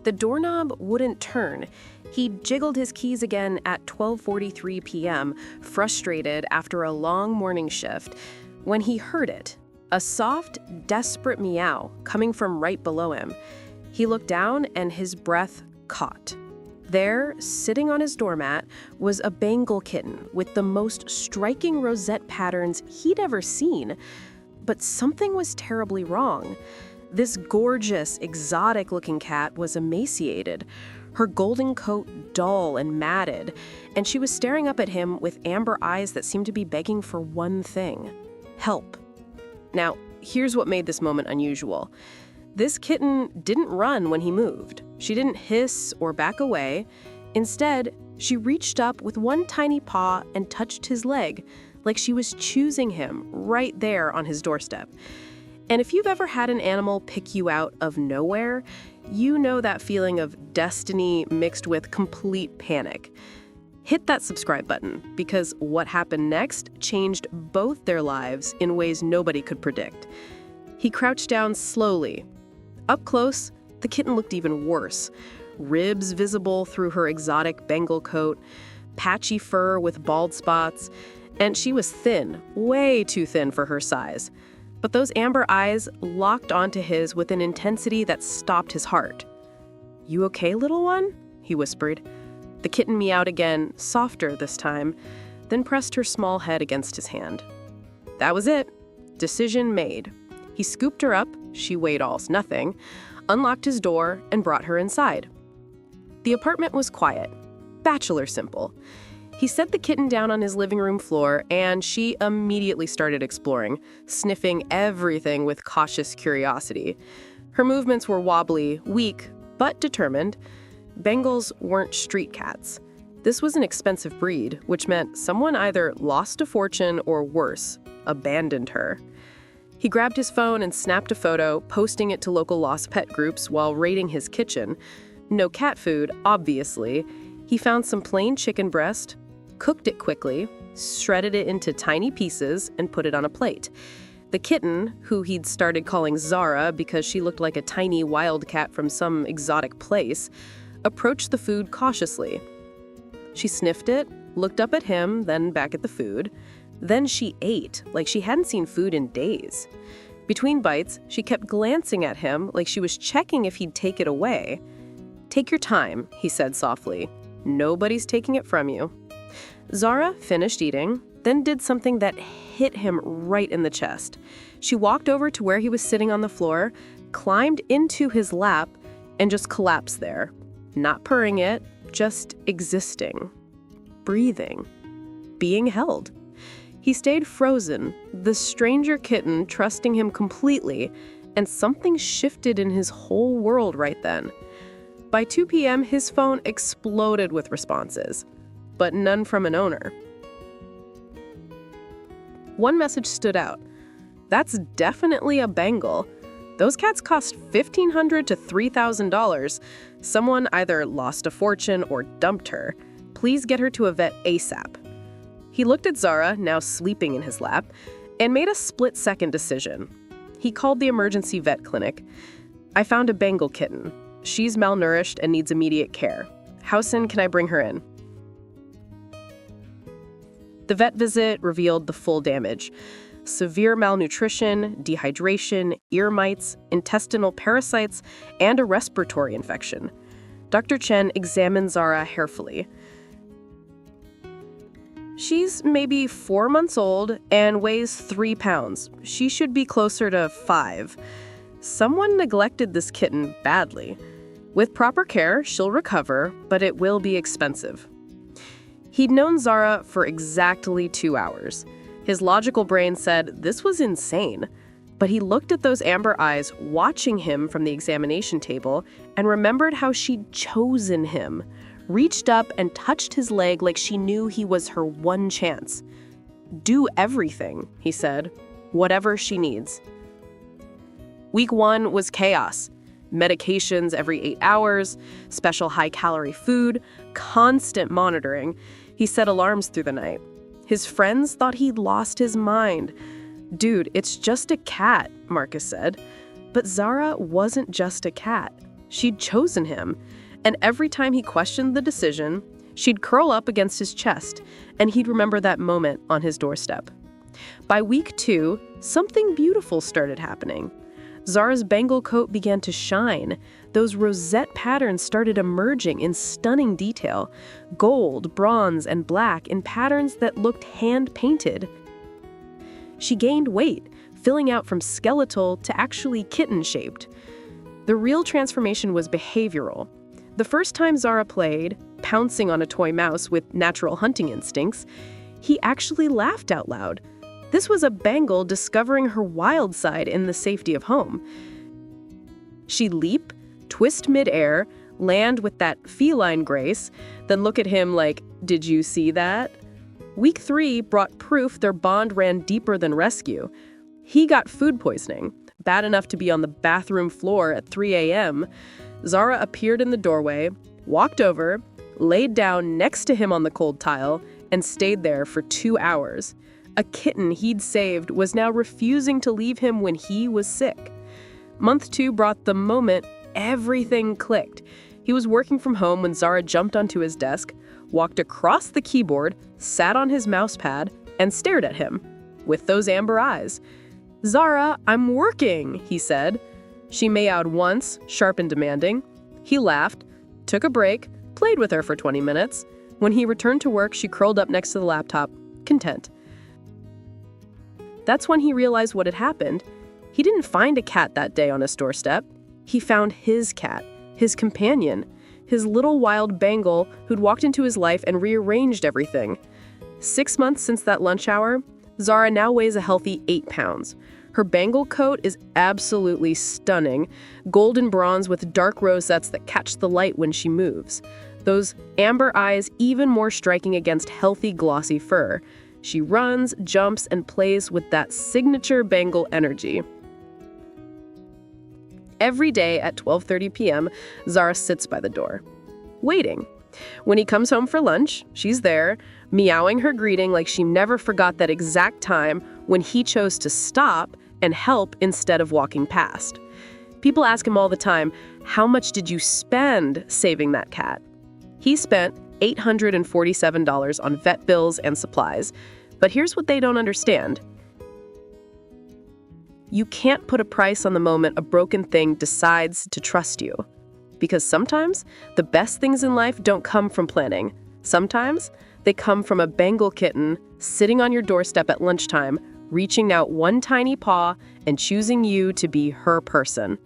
The doorknob wouldn't turn. He jiggled his keys again at 12:43 p.m., frustrated after a long morning shift, when he heard it, a soft, desperate meow coming from right below him. He looked down and his breath caught. There, sitting on his doormat, was a Bengal kitten with the most striking rosette patterns he'd ever seen. But something was terribly wrong. This gorgeous, exotic-looking cat was emaciated, her golden coat dull and matted, and she was staring up at him with amber eyes that seemed to be begging for one thing: help. Now, here's what made this moment unusual. This kitten didn't run when he moved. She didn't hiss or back away. Instead, she reached up with one tiny paw and touched his leg, like she was choosing him right there on his doorstep. And if you've ever had an animal pick you out of nowhere, you know that feeling of destiny mixed with complete panic. Hit that subscribe button, because what happened next changed both their lives in ways nobody could predict. He crouched down slowly. Up close, the kitten looked even worse. Ribs visible through her exotic Bengal coat, patchy fur with bald spots, and she was thin, way too thin for her size. But those amber eyes locked onto his with an intensity that stopped his heart. "You okay, little one?" he whispered. The kitten meowed again, softer this time, then pressed her small head against his hand. That was it. Decision made. He scooped her up, she weighed alls nothing, unlocked his door, and brought her inside. The apartment was quiet, bachelor simple. He set the kitten down on his living room floor, and she immediately started exploring, sniffing everything with cautious curiosity. Her movements were wobbly, weak, but determined. Bengals weren't street cats. This was an expensive breed, which meant someone either lost a fortune or worse, abandoned her. He grabbed his phone and snapped a photo, posting it to local lost pet groups while raiding his kitchen. No cat food, obviously. He found some plain chicken breast, cooked it quickly, shredded it into tiny pieces, and put it on a plate. The kitten, who he'd started calling Zara because she looked like a tiny wildcat from some exotic place, approached the food cautiously. She sniffed it, looked up at him, then back at the food. Then she ate, like she hadn't seen food in days. Between bites, she kept glancing at him like she was checking if he'd take it away. "Take your time," he said softly. "Nobody's taking it from you." Zara finished eating, then did something that hit him right in the chest. She walked over to where he was sitting on the floor, climbed into his lap, and just collapsed there. Not purring it, just existing, breathing, being held. He stayed frozen, the stranger kitten trusting him completely, and something shifted in his whole world right then. By 2 p.m., his phone exploded with responses, but none from an owner. One message stood out. "That's definitely a Bengal. Those cats cost $1,500 to $3,000. Someone either lost a fortune or dumped her. Please get her to a vet ASAP." He looked at Zara, now sleeping in his lap, and made a split-second decision. He called the emergency vet clinic. "I found a Bengal kitten. She's malnourished and needs immediate care. How soon can I bring her in?" The vet visit revealed the full damage: severe malnutrition, dehydration, ear mites, intestinal parasites, and a respiratory infection. Dr. Chen examined Zara carefully. "She's maybe 4 months old and weighs 3 pounds. She should be closer to 5. Someone neglected this kitten badly. With proper care, she'll recover, but it will be expensive." He'd known Zara for exactly 2 hours. His logical brain said this was insane, but he looked at those amber eyes watching him from the examination table and remembered how she'd chosen him, reached up and touched his leg like she knew he was her one chance. "Do everything," he said, "whatever she needs." Week 1 was chaos. Medications every 8 hours, special high-calorie food, constant monitoring. He set alarms through the night. His friends thought he'd lost his mind. "Dude, it's just a cat," Marcus said. But Zara wasn't just a cat. She'd chosen him, and every time he questioned the decision, she'd curl up against his chest, and he'd remember that moment on his doorstep. By week 2, something beautiful started happening. Zara's Bengal coat began to shine. Those rosette patterns started emerging in stunning detail, gold, bronze, and black in patterns that looked hand-painted. She gained weight, filling out from skeletal to actually kitten-shaped. The real transformation was behavioral. The first time Zara played, pouncing on a toy mouse with natural hunting instincts, he actually laughed out loud. This was a Bengal discovering her wild side in the safety of home. She'd leap, twist midair, land with that feline grace, then look at him like, "Did you see that?" Week 3 brought proof their bond ran deeper than rescue. He got food poisoning, bad enough to be on the bathroom floor at 3 a.m. Zara appeared in the doorway, walked over, laid down next to him on the cold tile, and stayed there for 2 hours. A kitten he'd saved was now refusing to leave him when he was sick. Month 2 brought the moment everything clicked. He was working from home when Zara jumped onto his desk, walked across the keyboard, sat on his mouse pad, and stared at him with those amber eyes. "Zara, I'm working," he said. She meowed once, sharp and demanding. He laughed, took a break, played with her for 20 minutes. When he returned to work, she curled up next to the laptop, content. That's when he realized what had happened. He didn't find a cat that day on his doorstep. He found his cat, his companion, his little wild Bengal who'd walked into his life and rearranged everything. 6 months since that lunch hour, Zara now weighs a healthy 8 pounds. Her Bengal coat is absolutely stunning, gold and bronze with dark rosettes that catch the light when she moves. Those amber eyes even more striking against healthy, glossy fur. She runs, jumps, and plays with that signature Bengal energy. Every day at 12:30 p.m., Zara sits by the door, waiting. When he comes home for lunch, she's there, meowing her greeting like she never forgot that exact time when he chose to stop and help instead of walking past. People ask him all the time, "How much did you spend saving that cat?" He spent $847 on vet bills and supplies. But here's what they don't understand. You can't put a price on the moment a broken thing decides to trust you. Because sometimes the best things in life don't come from planning. Sometimes they come from a Bengal kitten sitting on your doorstep at lunchtime, reaching out one tiny paw and choosing you to be her person.